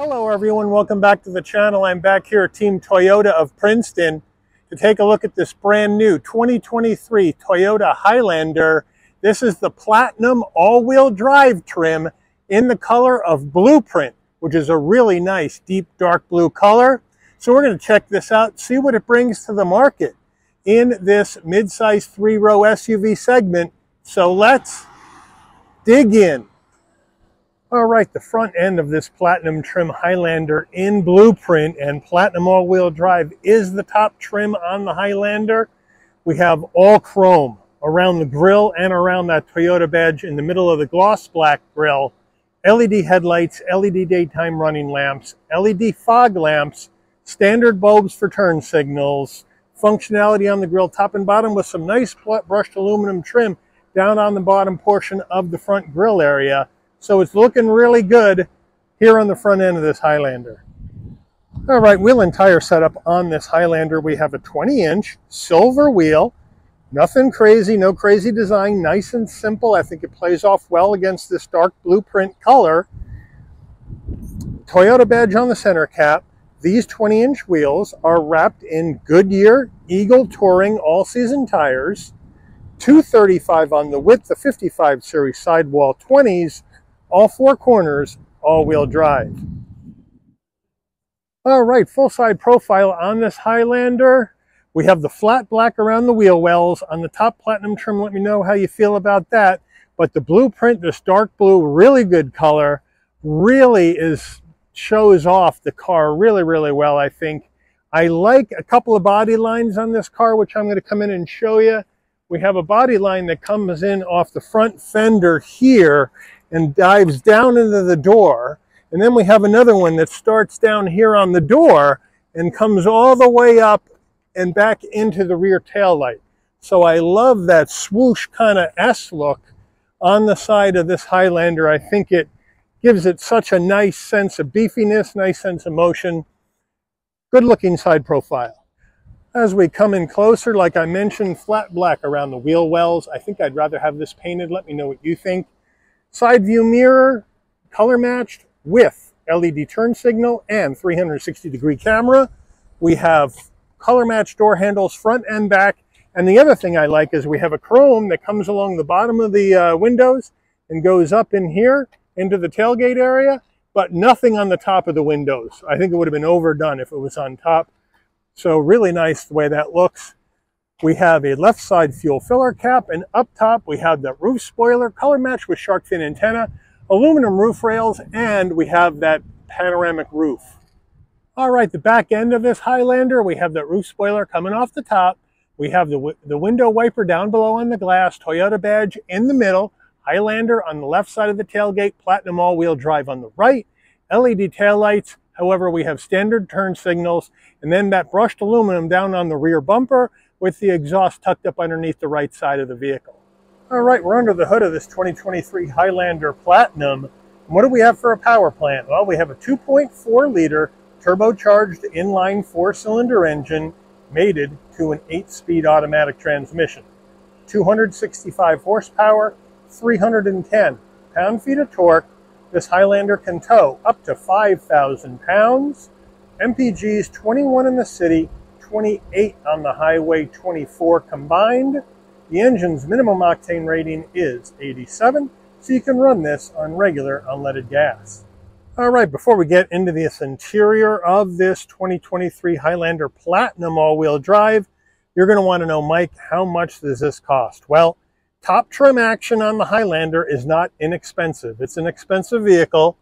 Hello everyone, welcome back to the channel. I'm back here at Team Toyota of Princeton to take a look at this brand new 2023 Toyota Highlander. This is the Platinum all-wheel drive trim in the color of Blueprint, which is a really nice deep dark blue color. So we're going to check this out, see what it brings to the market in this mid-size three-row SUV segment. So let's dig in. All right, the front end of this Platinum trim Highlander in Blueprint and Platinum all-wheel drive is the top trim on the Highlander. We have all chrome around the grille and around that Toyota badge in the middle of the gloss black grille. LED headlights, LED daytime running lamps, LED fog lamps, standard bulbs for turn signals, functionality on the grille top and bottom with some nice brushed aluminum trim down on the bottom portion of the front grille area. So it's looking really good here on the front end of this Highlander. All right, wheel and tire setup on this Highlander. We have a 20-inch silver wheel. Nothing crazy, no crazy design, nice and simple. I think it plays off well against this dark Blueprint color. Toyota badge on the center cap. These 20-inch wheels are wrapped in Goodyear Eagle Touring all-season tires. 235 on the width, the 55 series sidewall 20s. All four corners, all-wheel drive. All right, full side profile on this Highlander. We have the flat black around the wheel wells. On the top Platinum trim, let me know how you feel about that. But the Blueprint, this dark blue, really good color, really shows off the car really, really well, I think. I like a couple of body lines on this car, which I'm going to come in and show you. We have a body line that comes in off the front fender here and dives down into the door. And then we have another one that starts down here on the door and comes all the way up and back into the rear tail light. So I love that swoosh kind of S look on the side of this Highlander. I think it gives it such a nice sense of beefiness, nice sense of motion. Good looking side profile. As we come in closer, like I mentioned, flat black around the wheel wells. I think I'd rather have this painted. Let me know what you think. Side view mirror, color matched with LED turn signal and 360-degree camera. We have color matched door handles front and back. And the other thing I like is we have a chrome that comes along the bottom of the windows and goes up in here into the tailgate area, but nothing on the top of the windows. I think it would have been overdone if it was on top. So really nice the way that looks. We have a left side fuel filler cap, and up top we have the roof spoiler, color matched with shark fin antenna, aluminum roof rails, and we have that panoramic roof. All right, the back end of this Highlander, we have that roof spoiler coming off the top. We have the window wiper down below on the glass, Toyota badge in the middle, Highlander on the left side of the tailgate, Platinum all-wheel drive on the right, LED taillights. However, we have standard turn signals, and then that brushed aluminum down on the rear bumper with the exhaust tucked up underneath the right side of the vehicle. All right, we're under the hood of this 2023 Highlander Platinum. What do we have for a power plant? Well, we have a 2.4-liter turbocharged inline four-cylinder engine mated to an 8-speed automatic transmission. 265 horsepower, 310 pound-feet of torque. This Highlander can tow up to 5,000 pounds. MPGs 21 in the city, 28 on the highway, 24 combined. The engine's minimum octane rating is 87, so you can run this on regular unleaded gas. All right, before we get into this interior of this 2023 Highlander Platinum all-wheel drive, you're going to want to know, Mike, how much does this cost? Well, top trim action on the Highlander is not inexpensive. It's an expensive vehicle.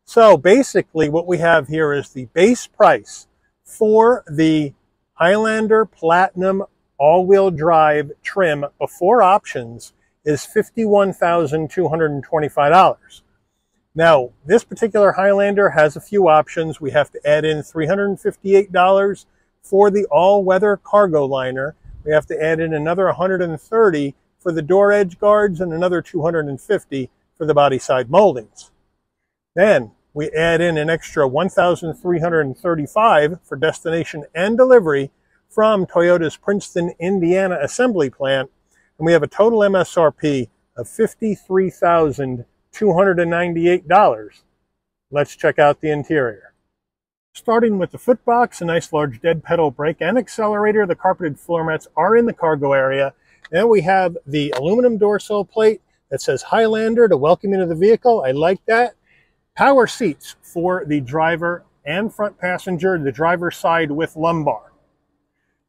So basically what we have here is the base price for the Highlander Platinum all-wheel drive trim before options is $51,225. Now, this particular Highlander has a few options. We have to add in $358 for the all-weather cargo liner. We have to add in another $130 for the door edge guards and another $250 for the body side moldings. Then we add in an extra $1,335 for destination and delivery from Toyota's Princeton, Indiana assembly plant. And we have a total MSRP of $53,298. Let's check out the interior. Starting with the footbox, a nice large dead pedal brake and accelerator. The carpeted floor mats are in the cargo area. Then we have the aluminum door sill plate that says Highlander to welcome you to the vehicle. I like that. Power seats for the driver and front passenger, the driver's side with lumbar.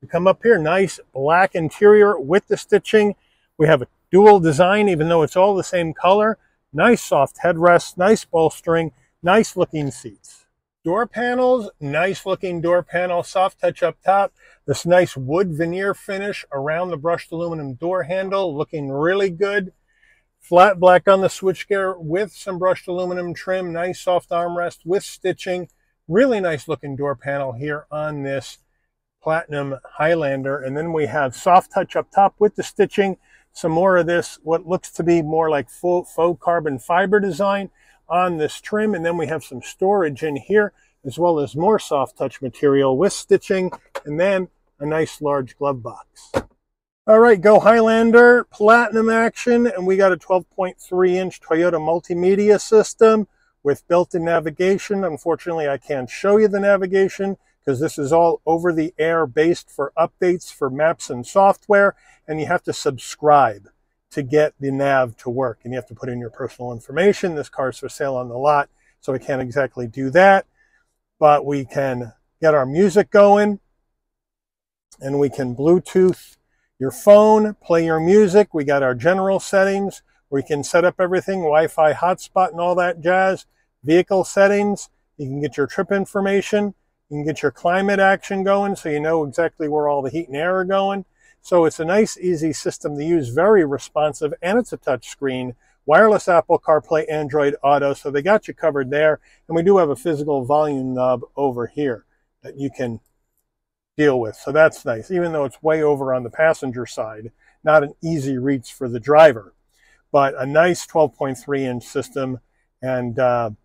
You come up here, nice black interior with the stitching. We have a dual design, even though it's all the same color. Nice soft headrests, nice bolstering, nice looking seats. Door panels, nice looking door panel, soft touch up top. This nice wood veneer finish around the brushed aluminum door handle, looking really good. Flat black on the switchgear with some brushed aluminum trim, nice soft armrest with stitching. Really nice looking door panel here on this Platinum Highlander. And then we have soft touch up top with the stitching. Some more of this, what looks to be more like faux carbon fiber design on this trim. And then we have some storage in here, as well as more soft touch material with stitching, and then a nice large glove box. All right, go Highlander, Platinum action, and we got a 12.3-inch Toyota multimedia system with built-in navigation. Unfortunately, I can't show you the navigation because this is all over-the-air based for updates for maps and software, and you have to subscribe to get the nav to work, and you have to put in your personal information. This car's for sale on the lot, so we can't exactly do that, but we can get our music going, and we can Bluetooth your phone, play your music. We got our general settings where you can set up everything, Wi-Fi hotspot and all that jazz. Vehicle settings, you can get your trip information. You can get your climate action going so you know exactly where all the heat and air are going. So it's a nice, easy system to use, very responsive, and it's a touch screen. Wireless Apple CarPlay, Android Auto, so they got you covered there. And we do have a physical volume knob over here that you can deal with. So that's nice, even though it's way over on the passenger side. Not an easy reach for the driver, but a nice 12.3-inch system. And now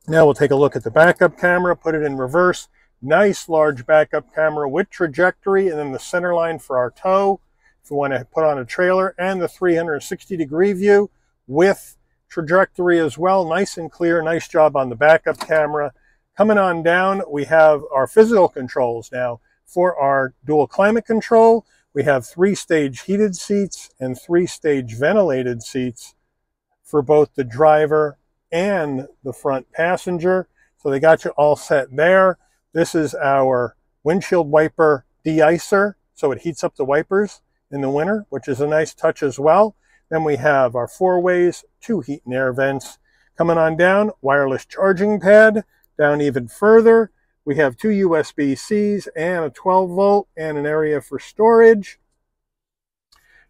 we'll take a look at the backup camera, put it in reverse. Nice large backup camera with trajectory, and then the center line for our tow if you want to put on a trailer, and the 360-degree view with trajectory as well. Nice and clear. Nice job on the backup camera. Coming on down, we have our physical controls now. For our dual climate control, we have 3-stage heated seats and 3-stage ventilated seats for both the driver and the front passenger. So they got you all set there. This is our windshield wiper de-icer, so it heats up the wipers in the winter, which is a nice touch as well. Then we have our 4-ways, 2 heat and air vents. Coming on down, wireless charging pad. Down even further, we have 2 USB-Cs and a 12-volt and an area for storage.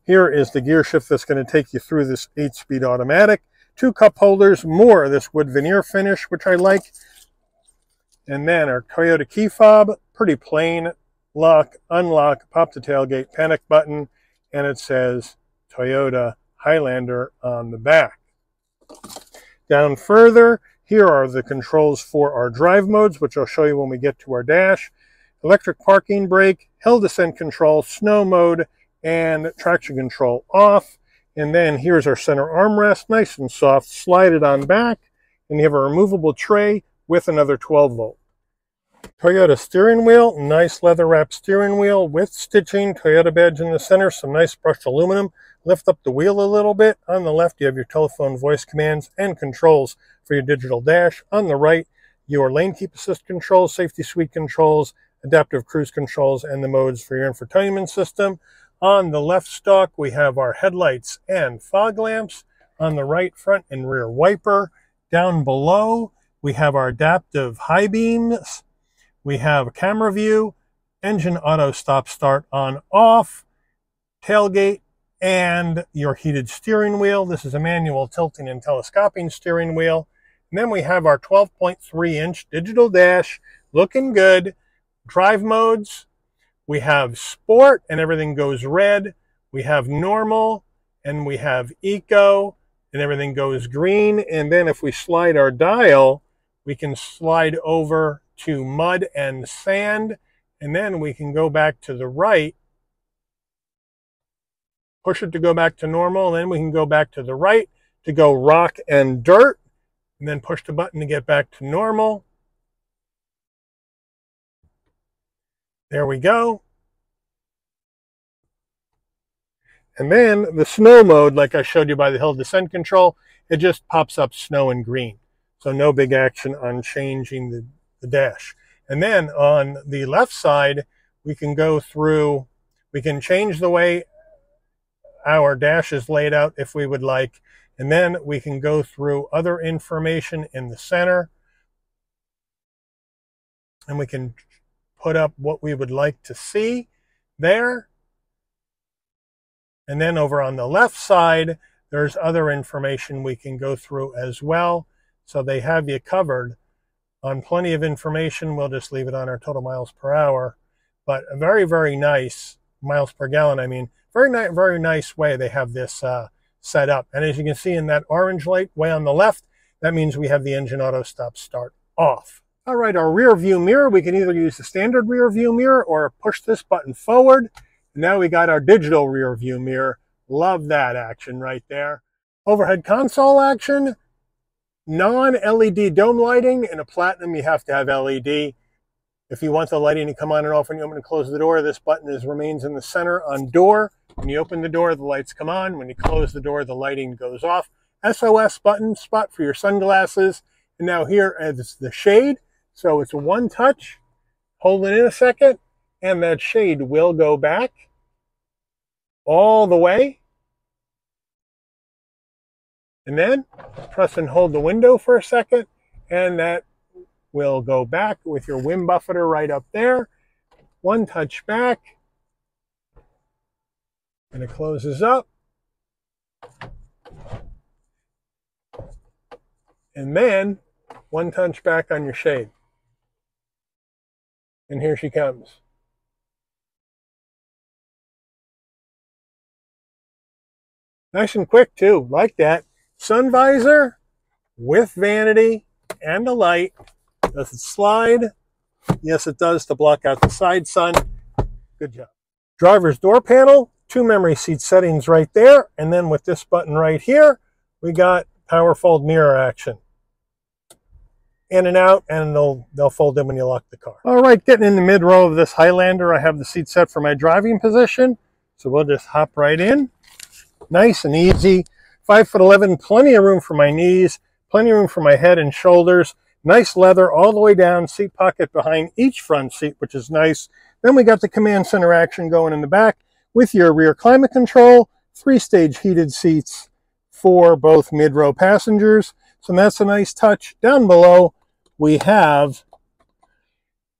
Here is the gear shift that's going to take you through this 8-speed automatic. 2 cup holders, more of this wood veneer finish, which I like. And then our Toyota key fob, pretty plain. Lock, unlock, pop the tailgate, panic button, and it says Toyota Highlander on the back. Down further, here are the controls for our drive modes, which I'll show you when we get to our dash. Electric parking brake, hill descent control, snow mode, and traction control off. And then here's our center armrest, nice and soft, slide it on back, and you have a removable tray with another 12-volt. Toyota steering wheel, nice leather wrap steering wheel with stitching, Toyota badge in the center, some nice brushed aluminum. Lift up the wheel a little bit. On the left, you have your telephone voice commands and controls for your digital dash. On the right, your lane keep assist controls, safety suite controls, adaptive cruise controls, and the modes for your infotainment system. On the left stalk, we have our headlights and fog lamps. On the right, front and rear wiper. Down below, we have our adaptive high beams. We have a camera view, engine auto stop start on off, tailgate, and your heated steering wheel. This is a manual tilting and telescoping steering wheel. And then we have our 12.3-inch digital dash, looking good. Drive modes, we have sport and everything goes red. We have normal and we have eco and everything goes green. And then if we slide our dial, we can slide over to mud and sand, and then we can go back to the right, push it to go back to normal, and then we can go back to the right to go rock and dirt, and then push the button to get back to normal. There we go. And then the snow mode, like I showed you by the hill descent control, it just pops up snow and green. So no big action on changing the dash. And then on the left side, we can go through, we can change the way our dash is laid out if we would like. And then we can go through other information in the center. And we can put up what we would like to see there. And then over on the left side, there's other information we can go through as well. So they have you covered on plenty of information. We'll just leave it on our total miles per hour. But a very, very nice, miles per gallon, I mean, very nice way they have this set up. And as you can see in that orange light way on the left, that means we have the engine auto stop start off. All right, our rear view mirror, we can either use the standard rear view mirror or push this button forward. Now we got our digital rear view mirror. Love that action right there. Overhead console action, non-LED dome lighting. In a Platinum, you have to have LED. If you want the lighting to come on and off when you open and close the door, this button remains in the center on door. When you open the door, the lights come on. When you close the door, the lighting goes off. SOS button, spot for your sunglasses. And now here is the shade. So it's one touch. Hold it in a second, and that shade will go back all the way. And then press and hold the window for a second, and that will go back with your wind buffeter right up there. One touch back, and it closes up. And then one touch back on your shade. And here she comes. Nice and quick too, like that. Sun visor with vanity and a light. Does it slide? Yes, it does, to block out the side sun. Good job. Driver's door panel, 2 memory seat settings right there. And then with this button right here, we got power fold mirror action. In and out, and they'll fold in when you lock the car. All right, getting in the mid row of this Highlander, I have the seat set for my driving position. So we'll just hop right in. Nice and easy. 5'11", plenty of room for my knees, plenty of room for my head and shoulders. Nice leather all the way down, seat pocket behind each front seat, which is nice. Then we got the command center action going in the back with your rear climate control, 3-stage heated seats for both mid-row passengers. So that's a nice touch. Down below, we have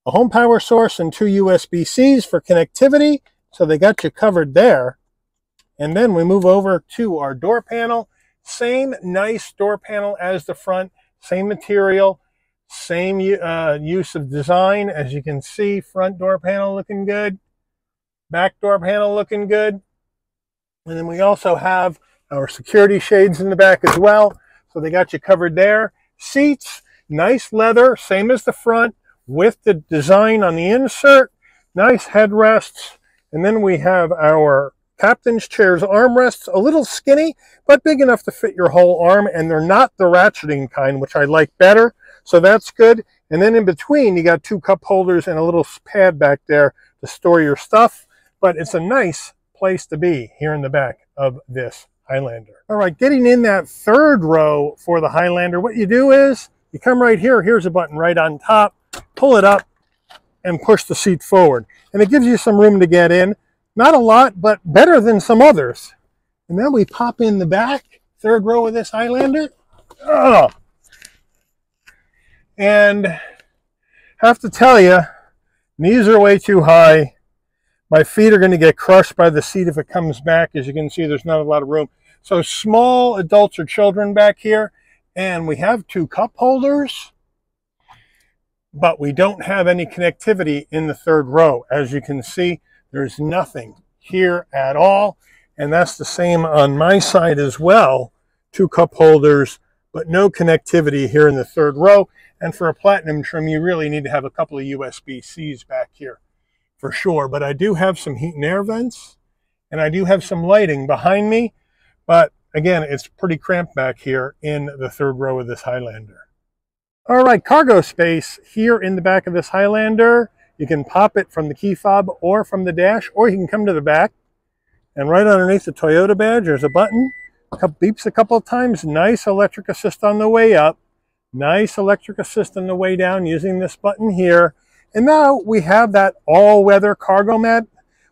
a home power source and 2 USB-Cs for connectivity. So they got you covered there. And then we move over to our door panel. Same nice door panel as the front, same material, same use of design. As you can see, front door panel looking good, back door panel looking good. And then we also have our security shades in the back as well. So they got you covered there. Seats, nice leather, same as the front, with the design on the insert. Nice headrests. And then we have our captain's chairs armrests, a little skinny, but big enough to fit your whole arm, and they're not the ratcheting kind, which I like better, so that's good. And then in between, you got 2 cup holders and a little pad back there to store your stuff, but it's a nice place to be here in the back of this Highlander. All right, getting in that 3rd row for the Highlander, what you do is you come right here, here's a button right on top, pull it up, and push the seat forward. And it gives you some room to get in. Not a lot, but better than some others. And then we pop in the back, 3rd row of this Highlander. Oh. And have to tell you, knees are way too high. My feet are going to get crushed by the seat if it comes back. As you can see, there's not a lot of room. So small adults or children back here. And we have 2 cup holders, but we don't have any connectivity in the 3rd row. As you can see, there's nothing here at all. And that's the same on my side as well. 2 cup holders, but no connectivity here in the 3rd row. And for a Platinum trim, you really need to have a couple of USB-Cs back here for sure. But I do have some heat and air vents, and I do have some lighting behind me. But again, it's pretty cramped back here in the 3rd row of this Highlander. All right, cargo space here in the back of this Highlander. You can pop it from the key fob or from the dash, or you can come to the back. And right underneath the Toyota badge, there's a button. Beeps a couple of times. Nice electric assist on the way up. Nice electric assist on the way down using this button here. And now we have that all-weather cargo mat,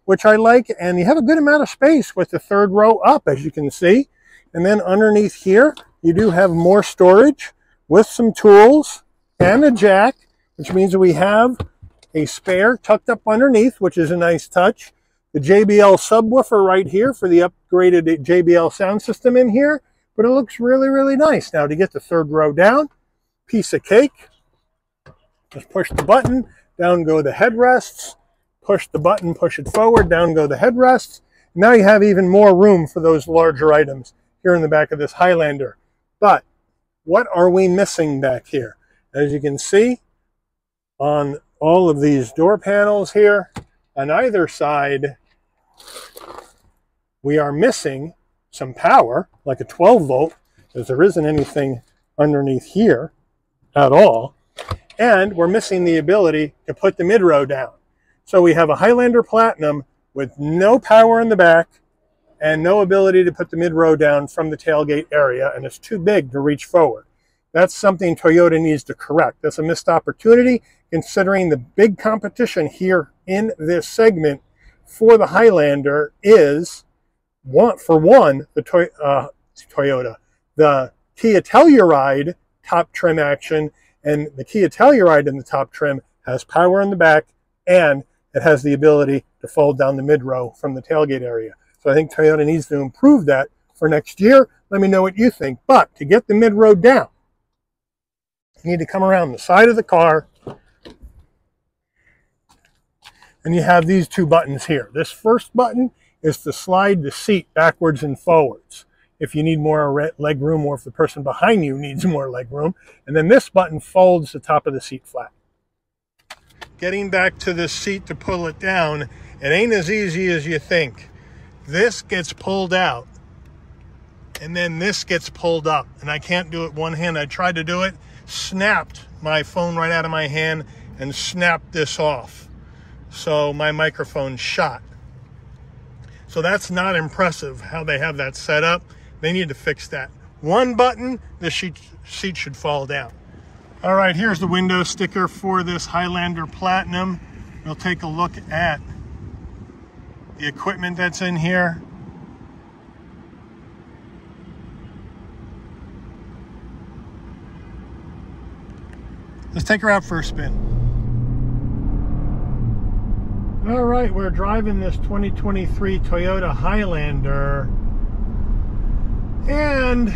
which I like. And you have a good amount of space with the third row up, as you can see. And then underneath here, you do have more storage with some tools and a jack, which means we have a spare tucked up underneath, which is a nice touch. The JBL subwoofer right here for the upgraded JBL sound system in here, but it looks really, really nice. Now to get the third row down, piece of cake. Just push the button, down go the headrests. Push the button, push it forward, down go the headrests. Now you have even more room for those larger items here in the back of this Highlander. But what are we missing back here? As you can see on all of these door panels here, on either side, we are missing some power, like a 12 volt, because there isn't anything underneath here at all. And we're missing the ability to put the mid-row down. So we have a Highlander Platinum with no power in the back and no ability to put the mid-row down from the tailgate area, and it's too big to reach forward. That's something Toyota needs to correct. That's a missed opportunity, considering the big competition here in this segment for the Highlander is, the Toyota, the Kia Telluride top trim action, and the Kia Telluride in the top trim has power in the back, and it has the ability to fold down the mid-row from the tailgate area. So I think Toyota needs to improve that for next year. Let me know what you think. But to get the mid-row down, you need to come around the side of the car, and you have these two buttons here. This first button is to slide the seat backwards and forwards if you need more leg room, or if the person behind you needs more leg room. And then this button folds the top of the seat flat. Getting back to this seat to pull it down, it ain't as easy as you think. This gets pulled out, and then this gets pulled up, and I can't do it one hand. I tried to do it, snapped my phone right out of my hand and snapped this off. So my microphone shot. So that's not impressive how they have that set up. They need to fix that. One button, the seat should fall down. All right, here's the window sticker for this Highlander Platinum. We'll take a look at the equipment that's in here. Let's take her out for a spin. All right, we're driving this 2023 Toyota Highlander, and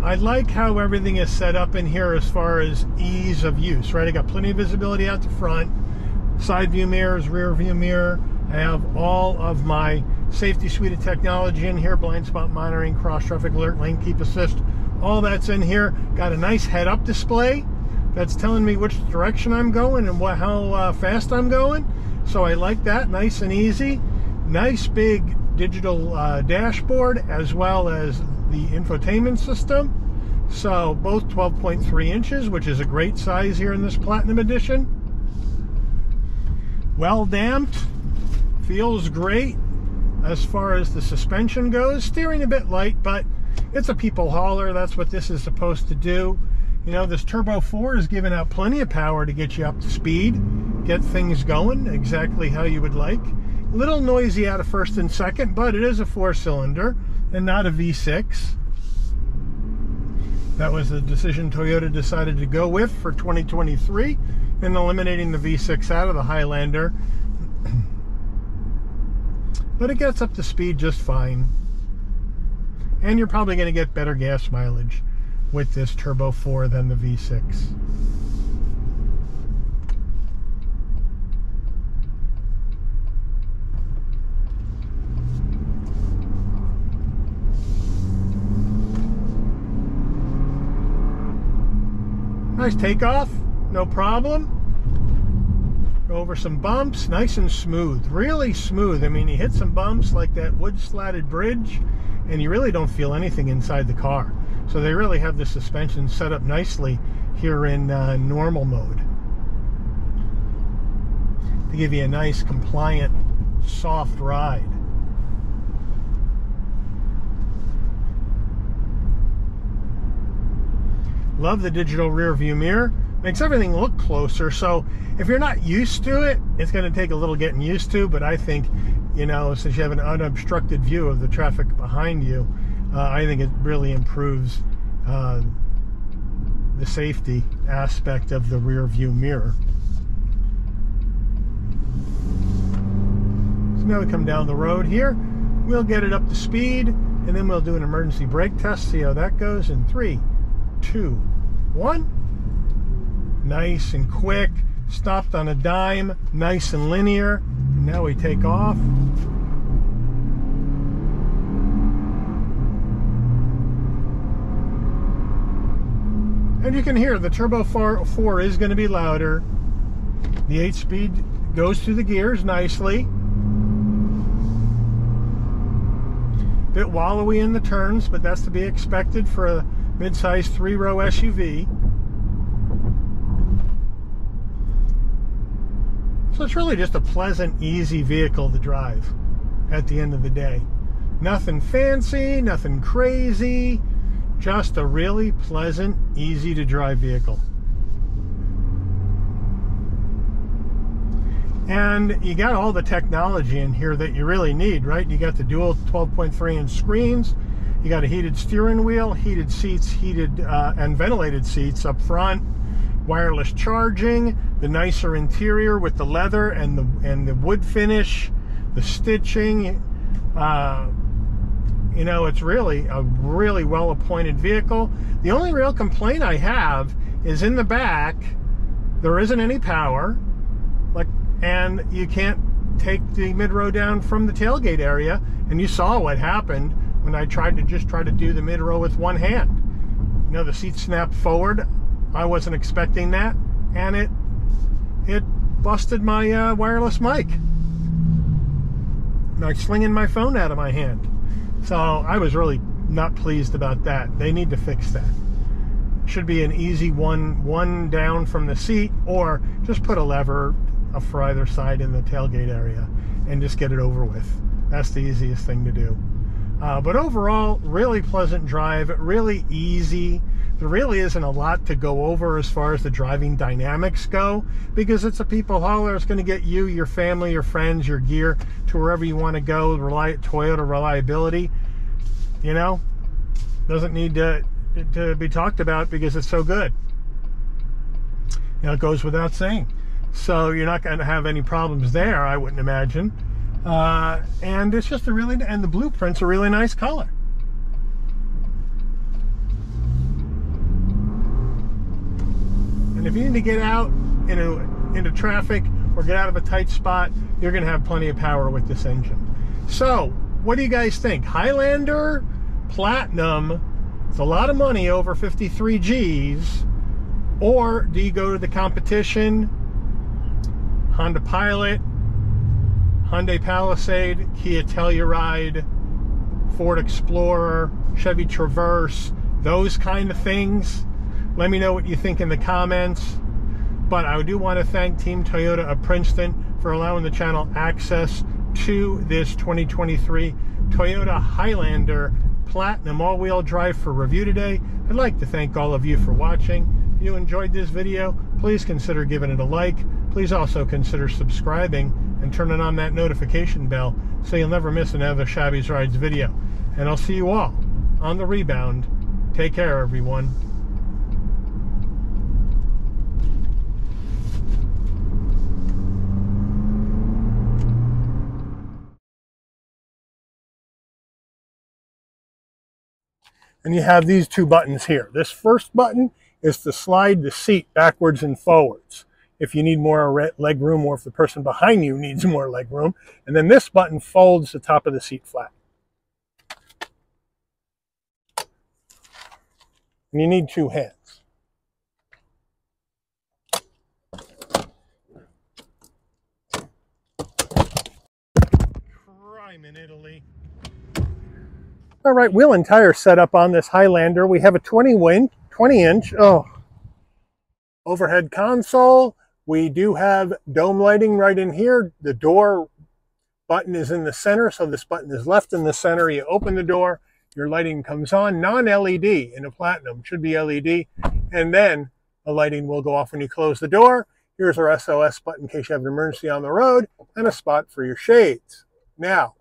I like how everything is set up in here as far as ease of use, right? I got plenty of visibility out the front, side view mirrors, rear view mirror. I have all of my safety suite of technology in here, blind spot monitoring, cross traffic alert, lane keep assist, all that's in here. Got a nice head-up display that's telling me which direction I'm going and how fast I'm going. So I like that, nice and easy. Nice big digital dashboard, as well as the infotainment system. So both 12.3 inches, which is a great size here in this Platinum Edition. Well damped, feels great as far as the suspension goes. Steering a bit light, but it's a people hauler. That's what this is supposed to do. You know, this Turbo 4 is giving out plenty of power to get you up to speed, get things going exactly how you would like. A little noisy out of first and second, but it is a 4-cylinder and not a V6. That was the decision Toyota decided to go with for 2023 in eliminating the V6 out of the Highlander. But it gets up to speed just fine. And you're probably going to get better gas mileage with this Turbo 4 than the V6. Nice takeoff, no problem. Go over some bumps, nice and smooth, really smooth. I mean, you hit some bumps like that wood slatted bridge, and you really don't feel anything inside the car. So they really have the suspension set up nicely here in normal mode, to give you a nice, compliant, soft ride. Love the digital rear view mirror. Makes everything look closer, so if you're not used to it, it's going to take a little getting used to, but I think, you know, since you have an unobstructed view of the traffic behind you, I think it really improves the safety aspect of the rear view mirror. So now we come down the road here, we'll get it up to speed, and then we'll do an emergency brake test, see how that goes in 3, 2, 1. Nice and quick, stopped on a dime, nice and linear. And now we take off. And you can hear the Turbo 4 is going to be louder. The 8-speed goes through the gears nicely. Bit wallowy in the turns, but that's to be expected for a mid-size 3-row SUV. So it's really just a pleasant, easy vehicle to drive at the end of the day. Nothing fancy, nothing crazy, just a really pleasant, easy to drive vehicle. And you got all the technology in here that you really need, right? You got the dual 12.3-inch screens, you got a heated steering wheel, heated seats, heated and ventilated seats up front, wireless charging, the nicer interior with the leather and the wood finish, the stitching. You know, it's really a really well appointed vehicle. The only real complaint I have is in the back there isn't any power, and you can't take the mid-row down from the tailgate area, and you saw what happened when I tried to do the mid-row with one hand. You know, the seat snapped forward. I wasn't expecting that, and it busted my wireless mic. Like slinging my phone out of my hand. So I was really not pleased about that. They need to fix that. Should be an easy one down from the seat, or just put a lever for either side in the tailgate area and just get it over with. That's the easiest thing to do. But overall, really pleasant drive, really easy. There really isn't a lot to go over as far as the driving dynamics go, because it's a people hauler. It's going to get you, your family, your friends, your gear to wherever you want to go. Toyota reliability, you know, doesn't need to be talked about because it's so good. You know, it goes without saying. So you're not going to have any problems there, I wouldn't imagine. And it's just and the blueprint's a really nice color. And if you need to get out into traffic or get out of a tight spot, you're going to have plenty of power with this engine. So, what do you guys think? Highlander, Platinum, it's a lot of money, over 53 G's. Or do you go to the competition? Honda Pilot, Hyundai Palisade, Kia Telluride, Ford Explorer, Chevy Traverse, those kind of things. Let me know what you think in the comments. But I do want to thank Team Toyota of Princeton for allowing the channel access to this 2023 Toyota Highlander Platinum all-wheel drive for review today. I'd like to thank all of you for watching. If you enjoyed this video, please consider giving it a like. Please also consider subscribing and turning on that notification bell so you'll never miss another Shabby's Rides video. And I'll see you all on the rebound. Take care, everyone. And you have these two buttons here. This first button is to slide the seat backwards and forwards if you need more leg room, or if the person behind you needs more leg room. And then this button folds the top of the seat flat. And you need two hands. Crime in Italy. All right, wheel and tire setup on this Highlander. We have a 20-inch, Overhead console, we do have dome lighting right in here. The door button is in the center, so this button is left in the center. You open the door, your lighting comes on, non-LED in a Platinum, should be LED, and then the lighting will go off when you close the door. Here's our SOS button in case you have an emergency on the road, and a spot for your shades. Now,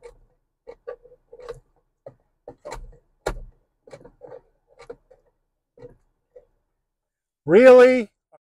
really,